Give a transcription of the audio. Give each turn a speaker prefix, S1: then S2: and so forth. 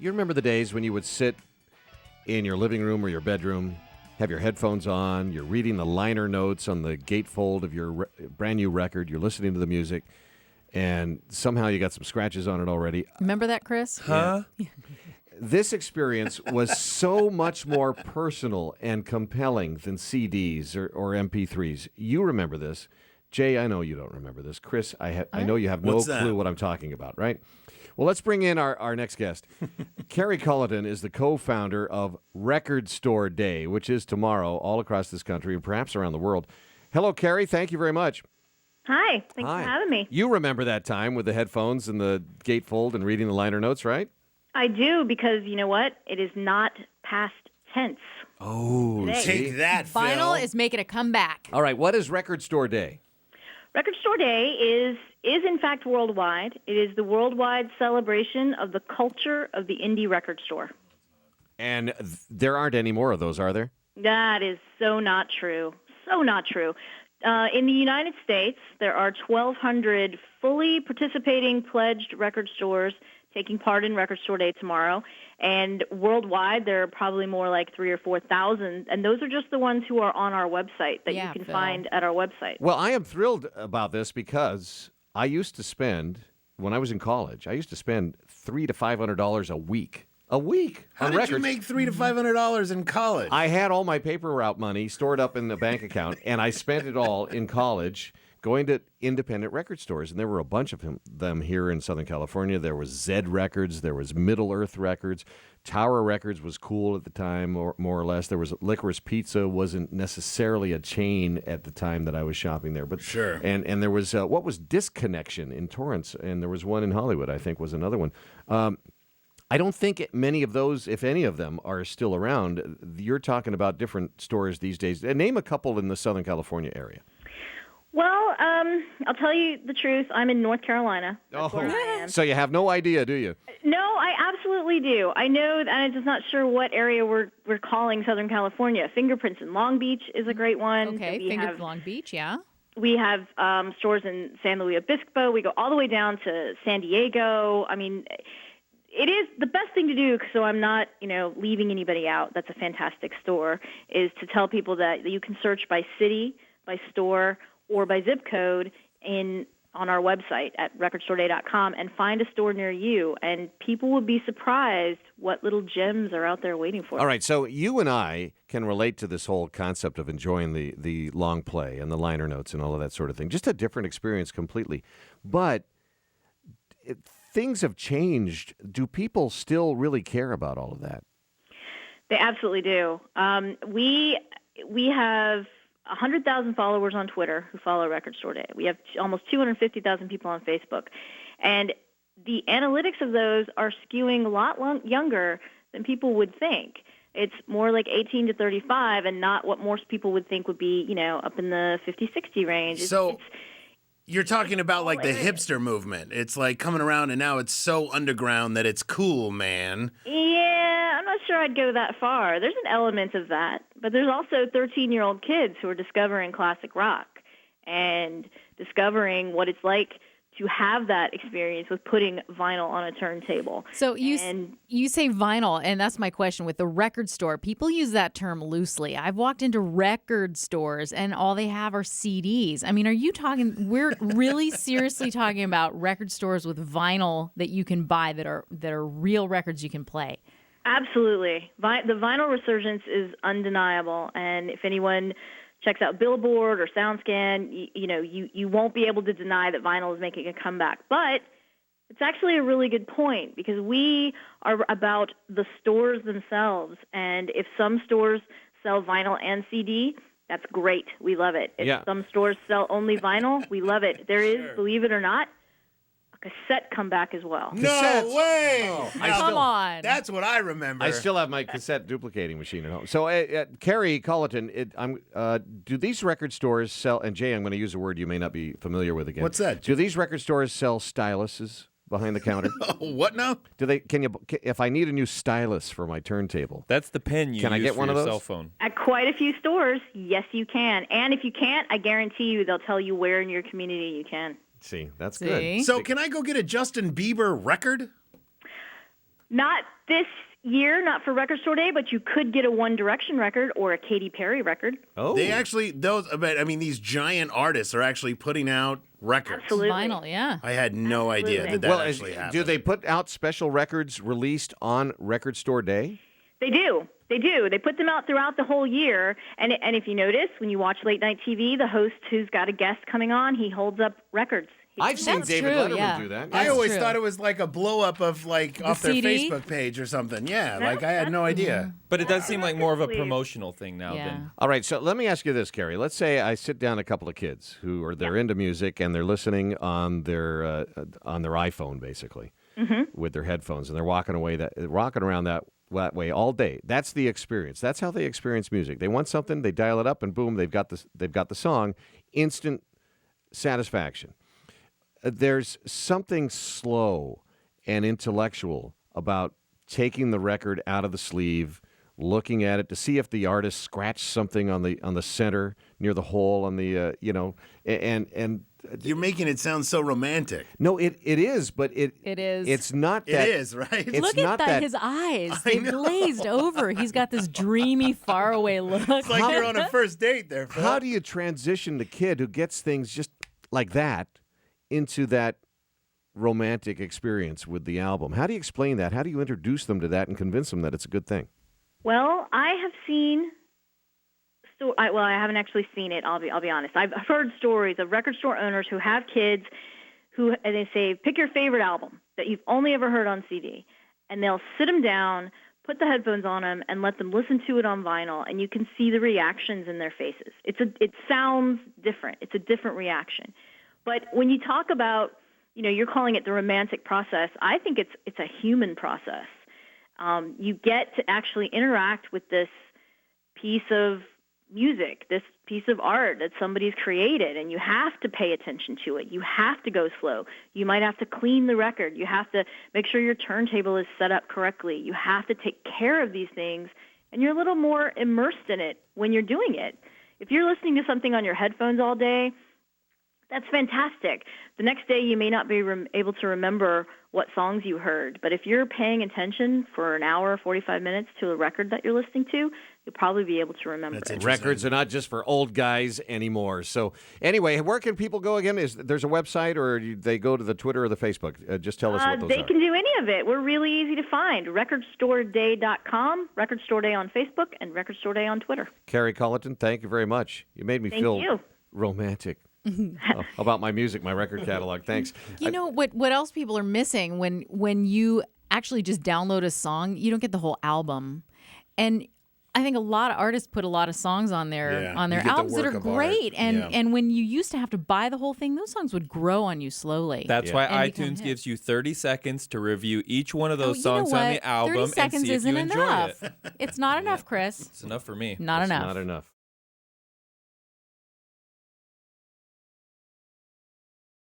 S1: You remember the days when you would sit in your living room or your bedroom, have your headphones on, you're reading the liner notes on the gatefold of your brand new record, you're listening to the music, and somehow you got some scratches on it already.
S2: Remember that, Chris?
S3: Huh?
S1: Yeah. This experience was so much more personal and compelling than CDs or MP3s. You remember this. Jay, I know you don't remember this. Chris, I know you have no clue what I'm talking about, right? Well, let's bring in our next guest. Carrie Colliton is the co-founder of Record Store Day, which is tomorrow all across this country and perhaps around the world. Hello, Carrie. Thank you very much.
S4: Hi. Thanks for having me.
S1: You remember that time with the headphones and the gatefold and reading the liner notes, right?
S4: I do, because you know what? It is not past tense.
S1: Oh,
S3: Take that, Phil.
S2: Vinyl is making a comeback.
S1: All right. What is Record Store Day?
S4: Record Store Day is in fact worldwide. It is the worldwide celebration of the culture of the indie record store.
S1: And there aren't any more of those, are there?
S4: That is so not true. So not true. In the United States, there are 1,200 fully participating pledged record stores taking part in Record Store Day tomorrow. And worldwide, there are probably more like 3,000 or 4,000. And those are just the ones who are on our website that you can find at our website.
S1: Well, I am thrilled about this because I used to spend, when I was in college, I used to spend $300 to $500 a week. A week.
S3: How did you make $300 to $500 in college?
S1: I had all my paper route money stored up in the bank account, and I spent it all in college going to independent record stores. And there were a bunch of them here in Southern California. There was Zed Records. There was Middle Earth Records. Tower Records was cool at the time, more or less. There was Licorice Pizza. Wasn't necessarily a chain at the time that I was shopping there. But
S3: sure.
S1: And there was, what was Disconnection in Torrance? And there was one in Hollywood, I think, was another one. I don't think many of those, if any of them, are still around. You're talking about different stores these days. Name a couple in the Southern California area.
S4: Well, I'll tell you the truth. I'm in North Carolina. That's where I am.
S1: So you have no idea, do you?
S4: No, I absolutely do. I know, and I'm just not sure what area we're calling Southern California. Fingerprints in Long Beach is a great one.
S2: Okay, Fingerprints Long Beach, yeah.
S4: We have stores in San Luis Obispo. We go all the way down to San Diego. I mean, it is the best thing to do, so I'm not, leaving anybody out. That's a fantastic store, is to tell people that you can search by city, by store, or by zip code on our website at recordstoreday.com and find a store near you. And people will be surprised what little gems are out there waiting for them.
S1: All right, so you and I can relate to this whole concept of enjoying the long play and the liner notes and all of that sort of thing. Just a different experience completely. But things have changed. Do people still really care about all of that?
S4: They absolutely do. We have 100,000 followers on Twitter who follow Record Store Day. We have almost 250,000 people on Facebook. And the analytics of those are skewing a lot younger than people would think. It's more like 18 to 35 and not what most people would think would be, up in the 50, 60 range.
S3: You're talking about like the hipster movement. It's like coming around and now it's so underground that it's cool, man.
S4: Yeah, I'm not sure I'd go that far. There's an element of that. But there's also 13-year-old kids who are discovering classic rock and discovering what it's like to have that experience with putting vinyl on a turntable.
S2: So you say vinyl, and that's my question. With the record store, people use that term loosely. I've walked into record stores, and all they have are CDs. I mean, we're really seriously talking about record stores with vinyl that you can buy that are real records you can play.
S4: Absolutely. The vinyl resurgence is undeniable, and if anyone checks out Billboard or SoundScan, you won't be able to deny that vinyl is making a comeback. But it's actually a really good point, because we are about the stores themselves. And if some stores sell vinyl and CD, that's great. We love it. If some stores sell only vinyl, we love it. There is, believe it or not, a cassette comeback as well.
S3: No way!
S1: Oh,
S2: come on.
S3: That's what I remember.
S1: I still have my cassette duplicating machine at home. So, Carrie Colliton, do these record stores sell, and Jay, I'm going to use a word you may not be familiar with again.
S3: What's that?
S1: Do these record stores sell styluses behind the counter?
S3: What now?
S1: Do they? If I need a new stylus for my turntable,
S5: that's the pen you
S1: can
S5: use
S1: I get
S5: for
S1: one
S5: your
S1: of those?
S5: cell phone.
S4: At quite a few stores, yes, you can. And if you can't, I guarantee you they'll tell you where in your community you can.
S1: See, that's good.
S3: So can I go get a Justin Bieber record?
S4: Not this year, not for Record Store Day, but you could get a One Direction record or a Katy Perry record.
S1: Oh,
S3: They actually, these giant artists are actually putting out records.
S4: Absolutely.
S2: Vinyl, yeah.
S3: I had no idea
S4: Absolutely.
S3: that actually happened.
S1: do they put out special records released on Record Store Day?
S4: They do. They do. They put them out throughout the whole year. And if you notice, when you watch late night TV, the host who's got a guest coming on, he holds up records.
S1: I've seen
S2: That's
S1: David
S2: true,
S1: Letterman
S2: yeah.
S1: do that.
S3: I
S2: That's
S3: always
S2: true.
S3: thought it was like a blow up of off their
S2: CD?
S3: Facebook page or something. Yeah, like I had no idea.
S5: But it does seem like more of a
S4: Please.
S5: promotional thing now
S2: Yeah.
S5: than
S1: All right, so let me ask you this, Carrie. Let's say I sit down a couple of kids who are they're into music and they're listening on their iPhone basically with their headphones, and they're rocking around that way all day. That's the experience. That's how they experience music. They want something, they dial it up, and boom, they've got the song. Instant satisfaction. There's something slow and intellectual about taking the record out of the sleeve, looking at it to see if the artist scratched something on the center near the hole on the and
S3: You're making it sound so romantic.
S1: no, it is, but it
S2: is.
S1: It's not that.
S3: It is, right?
S1: It's
S2: Look
S1: not
S2: at
S1: that.
S2: his eyes. They glazed over. He's got this dreamy, faraway look.
S3: It's like you're on a first date there, Phil.
S1: How do you transition the kid who gets things just like that into that romantic experience with the album? How do you explain that? How do you introduce them to that and convince them that it's a good thing?
S4: Well, I have seen. I haven't actually seen it. I'll be honest. I've heard stories of record store owners who have kids and they say, pick your favorite album that you've only ever heard on CD, and they'll sit them down, put the headphones on them, and let them listen to it on vinyl, and you can see the reactions in their faces. It sounds different. It's a different reaction. But when you talk about, you're calling it the romantic process, I think it's a human process. You get to actually interact with this piece of music, this piece of art that somebody's created, and you have to pay attention to it. You have to go slow. You might have to clean the record. You have to make sure your turntable is set up correctly. You have to take care of these things, and you're a little more immersed in it when you're doing it. If you're listening to something on your headphones all day, that's fantastic. The next day, you may not be able to remember what songs you heard, but if you're paying attention for an hour, 45 minutes to a record that you're listening to, you'll probably be able to remember
S3: That's
S4: it.
S3: interesting.
S1: Records are not just for old guys anymore. So anyway, where can people go again? There's a website, or they go to the Twitter or the Facebook? Just tell us what those
S4: They
S1: are.
S4: can do any of it. We're really easy to find. RecordStoreDay.com, Record Store Day on Facebook, and Record Store Day on Twitter.
S1: Carrie Colliton, thank you very much. You made me
S4: Thank
S1: feel
S4: you.
S1: romantic about my music, my record catalog. Thanks.
S2: You know what else people are missing when you actually just download a song, you don't get the whole album. And I think a lot of artists put a lot of songs on their
S3: Yeah, you get the
S2: albums that
S3: work
S2: are
S3: of art.
S2: great. And
S3: Yeah.
S2: and when you used to have to buy the whole thing, those songs would grow on you slowly.
S5: That's
S1: Yeah.
S5: why
S2: And become
S5: iTunes
S2: hits.
S5: gives you 30 seconds to review each one of those
S2: you
S5: songs
S2: know
S5: on
S2: what?
S5: the album
S2: 30
S5: and
S2: seconds
S5: see if
S2: isn't
S5: you enjoy
S2: enough.
S5: it.
S2: It's not enough, Chris.
S5: It's enough for me.
S2: Not
S1: It's
S2: enough.
S1: not enough.